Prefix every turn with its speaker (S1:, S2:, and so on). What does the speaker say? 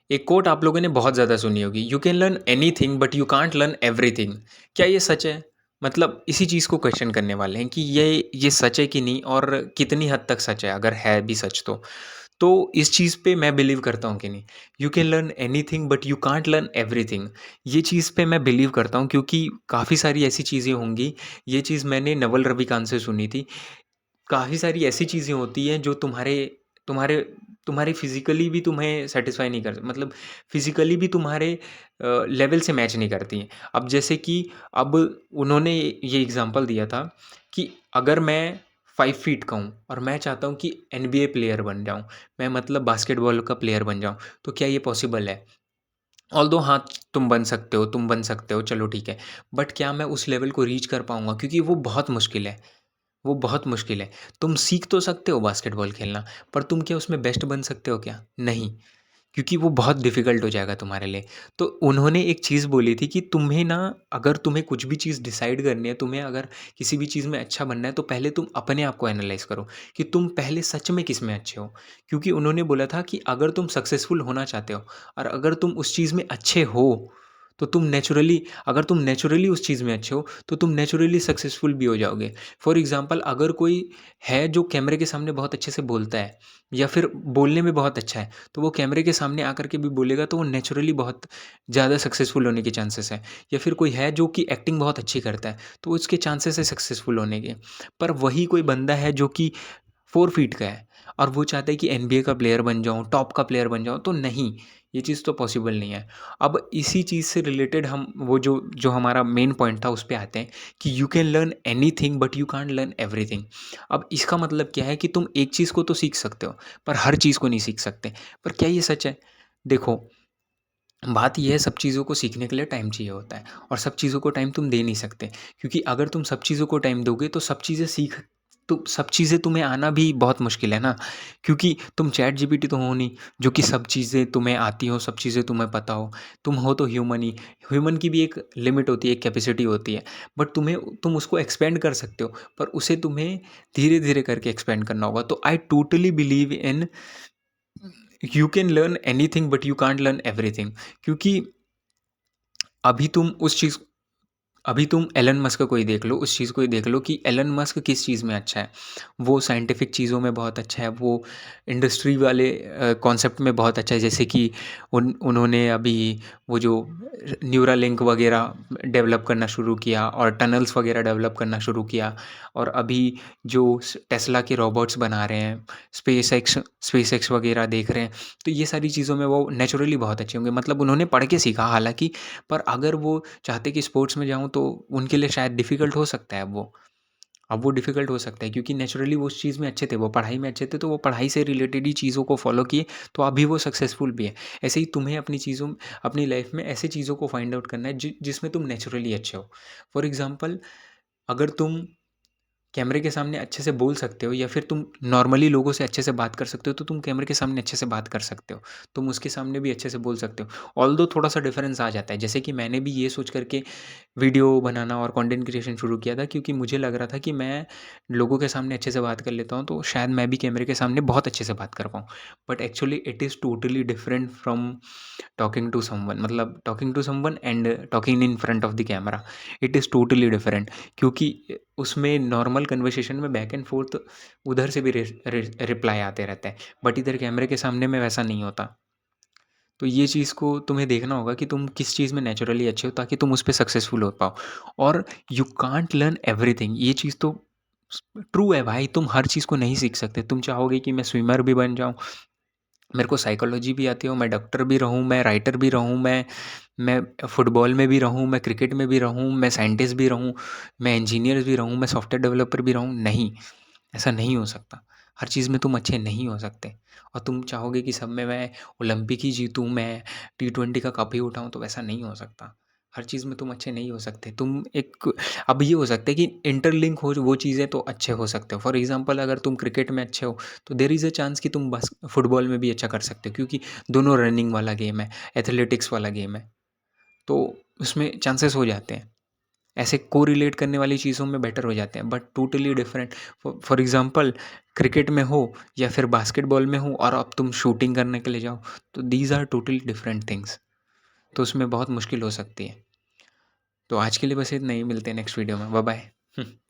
S1: एक कोट आप लोगों ने बहुत ज़्यादा सुनी होगी, you can learn anything but you can't learn everything. क्या ये सच है? मतलब इसी चीज़ को क्वेश्चन करने वाले हैं कि ये सच है कि नहीं, और कितनी हद तक सच है, अगर है भी सच तो इस चीज़ पे मैं बिलीव करता हूँ कि नहीं, you can learn anything but you can't learn everything. ये चीज़ पे मैं बिलीव करता हूँ क्योंकि काफ़ी सारी ऐसी चीज़ें होंगी। ये चीज़ मैंने नवल रविकांत से सुनी थी। काफ़ी सारी ऐसी चीज़ें होती हैं जो तुम्हारे तुम्हारे तुम्हारे फिज़िकली भी तुम्हें सैटिस्फाई नहीं कर, मतलब फिज़िकली भी तुम्हारे लेवल से मैच नहीं करती हैं। अब जैसे कि अब उन्होंने ये एग्ज़ाम्पल दिया था कि अगर मैं 5 फीट का हूँ और मैं चाहता हूँ कि एनबीए प्लेयर बन जाऊँ, मैं मतलब बास्केटबॉल का प्लेयर बन जाऊँ, तो क्या ये पॉसिबल है? ऑल्दो हाँ, तुम बन सकते हो, चलो ठीक है। बट क्या मैं उस लेवल को रीच कर पाऊँगा? क्योंकि वो बहुत मुश्किल है। वो बहुत मुश्किल है। तुम सीख तो सकते हो बास्केटबॉल खेलना, पर तुम क्या उसमें बेस्ट बन सकते हो क्या? नहीं, क्योंकि वो बहुत डिफ़िकल्ट हो जाएगा तुम्हारे लिए। तो उन्होंने एक चीज़ बोली थी कि तुम्हें ना, अगर तुम्हें कुछ भी चीज़ डिसाइड करनी है, तुम्हें अगर किसी भी चीज़ में अच्छा बनना है, तो पहले तुम अपने आप को एनालाइज़ करो कि तुम पहले सच में किस में अच्छे हो। क्योंकि उन्होंने बोला था कि अगर तुम सक्सेसफुल होना चाहते हो और अगर तुम उस चीज़ में अच्छे हो, तो तुम नेचुरली, अगर तुम नेचुरली उस चीज़ में अच्छे हो, तो तुम नेचुरली सक्सेसफुल भी हो जाओगे। फॉर एग्ज़ाम्पल, अगर कोई है जो कैमरे के सामने बहुत अच्छे से बोलता है या फिर बोलने में बहुत अच्छा है, तो वो कैमरे के सामने आकर के भी बोलेगा, तो वो नेचुरली बहुत ज़्यादा सक्सेसफुल होने के चांसेस हैं। या फिर कोई है जो कि एक्टिंग बहुत अच्छी करता है, तो उसके चांसेस है सक्सेसफुल होने के। पर वही कोई बंदा है जो कि 4 फीट का है और वो चाहता है कि एनबीए का प्लेयर बन जाऊँ, टॉप का प्लेयर बन जाऊँ, तो नहीं, ये चीज़ तो पॉसिबल नहीं है। अब इसी चीज़ से रिलेटेड हम वो जो जो हमारा मेन पॉइंट था, उस पे आते हैं कि you can learn anything but you can't learn everything. अब इसका मतलब क्या है कि तुम एक चीज़ को तो सीख सकते हो, पर हर चीज़ को नहीं सीख सकते। पर क्या ये सच है? देखो, बात ये है, सब चीज़ों को सीखने के लिए टाइम चाहिए होता है और सब चीज़ों को टाइम तुम दे नहीं सकते, क्योंकि अगर तुम सब चीज़ों को टाइम दोगे तो सब चीज़ें तुम्हें आना भी बहुत मुश्किल है ना। क्योंकि तुम चैट जीपीटी तो हो नहीं जो कि सब चीज़ें तुम्हें आती हो, सब चीज़ें तुम्हें पता हो। तुम हो तो ह्यूमन ही। ह्यूमन की भी एक लिमिट होती है, एक कैपेसिटी होती है, बट तुम उसको एक्सपेंड कर सकते हो, पर उसे तुम्हें धीरे धीरे करके एक्सपेंड करना होगा। तो I totally believe in you can learn anything but you can't learn everything. क्योंकि अभी तुम उस चीज़ अभी तुम एलन मस्क को ही देख लो, उस चीज़ को ही देख लो कि एलन मस्क किस चीज़ में अच्छा है। वो साइंटिफिक चीज़ों में बहुत अच्छा है, वो इंडस्ट्री वाले कॉन्सेप्ट में बहुत अच्छा है। जैसे कि उन्होंने अभी वो जो न्यूरालिंक वगैरह डेवलप करना शुरू किया और टनल्स वगैरह डेवलप करना शुरू किया। और अभी जो टेस्ला के रोबोट्स बना रहे हैं, स्पेस एक्स वगैरह देख रहे हैं, तो ये सारी चीज़ों में वो नेचुरली बहुत अच्छे होंगे। मतलब उन्होंने पढ़ के सीखा हालाँकि, पर अगर वो चाहते कि स्पोर्ट्स में जाऊँ, तो उनके लिए शायद डिफ़िकल्ट हो सकता है अब वो डिफ़िकल्ट हो सकता है, क्योंकि नेचुरली वो उस चीज़ में अच्छे थे, वो पढ़ाई में अच्छे थे, तो वो पढ़ाई से रिलेटेड ही चीज़ों को फ़ॉलो किए, तो अभी वो सक्सेसफुल भी है। ऐसे ही तुम्हें अपनी लाइफ़ में ऐसी चीज़ों को फाइंड आउट करना है जिसमें तुम नेचुरली अच्छे हो। फॉर एग्ज़ाम्पल, अगर तुम कैमरे के सामने अच्छे से बोल सकते हो या फिर तुम नॉर्मली लोगों से अच्छे से बात कर सकते हो, तो तुम कैमरे के सामने अच्छे से बात कर सकते हो। तुम उसके सामने भी अच्छे से बोल सकते हो। ऑल्दो थोड़ा-सा डिफ़रेंस आ जाता है। जैसे कि मैंने भी ये सोच कर के वीडियो बनाना और कंटेंट क्रिएशन शुरू किया था, क्योंकि मुझे लग रहा था कि मैं लोगों के सामने अच्छे से बात कर लेता हूँ, तो शायद मैं भी कैमरे के सामने बहुत अच्छे से बात कर पाऊँ। But actually it is totally different from talking to someone, मतलब talking to someone and talking in front of the camera. It is totally different, क्योंकि उसमें नॉर्मल कन्वर्सेशन में बैक एंड फ़ोर्थ उधर से भी रिप्लाई आते रहते हैं, बट इधर कैमरे के सामने में वैसा नहीं होता। तो ये चीज़ को तुम्हें देखना होगा कि तुम किस चीज़ में नेचुरली अच्छे हो, ताकि तुम उस पे सक्सेसफुल हो पाओ। और यू कांट लर्न एवरीथिंग, ये चीज़ तो ट्रू है भाई। तुम हर चीज़ को नहीं सीख सकते। तुम चाहोगे कि मैं स्विमर भी बन जाऊँ, मेरे को साइकोलॉजी भी आती हो, मैं डॉक्टर भी रहूँ, मैं राइटर भी रहूँ, मैं फुटबॉल में भी रहूँ, मैं क्रिकेट में भी रहूँ, मैं साइंटिस्ट भी रहूँ, मैं इंजीनियर भी रहूँ, मैं सॉफ्टवेयर डेवलपर भी रहूँ, नहीं, ऐसा नहीं हो सकता। हर चीज़ में तुम अच्छे नहीं हो सकते। और तुम चाहोगे कि सब में मैं ओलंपिक ही जीतूँ, मैं टी20 का कप ही उठाऊँ, तो वैसा नहीं हो सकता। हर चीज़ में तुम अच्छे नहीं हो सकते। तुम एक अब ये हो सकता है कि इंटरलिंक हो वो चीज़ें, तो अच्छे हो सकते हो। फॉर एग्ज़ाम्पल, अगर तुम क्रिकेट में अच्छे हो, तो देयर इज़ अ चांस कि तुम बस फुटबॉल में भी अच्छा कर सकते हो, क्योंकि दोनों रनिंग वाला गेम है, एथलेटिक्स वाला गेम है, तो उसमें चांसेस हो जाते हैं। ऐसे कोरिलेट करने वाली चीज़ों में बेटर हो जाते हैं, but totally different. For example cricket में हो या फिर बास्केटबॉल में हो और अब तुम शूटिंग करने के लिए जाओ, तो these are totally different things. तो उसमें बहुत मुश्किल हो सकती है। तो आज के लिए बस इतना ही, मिलते हैं नेक्स्ट वीडियो में। Bye bye.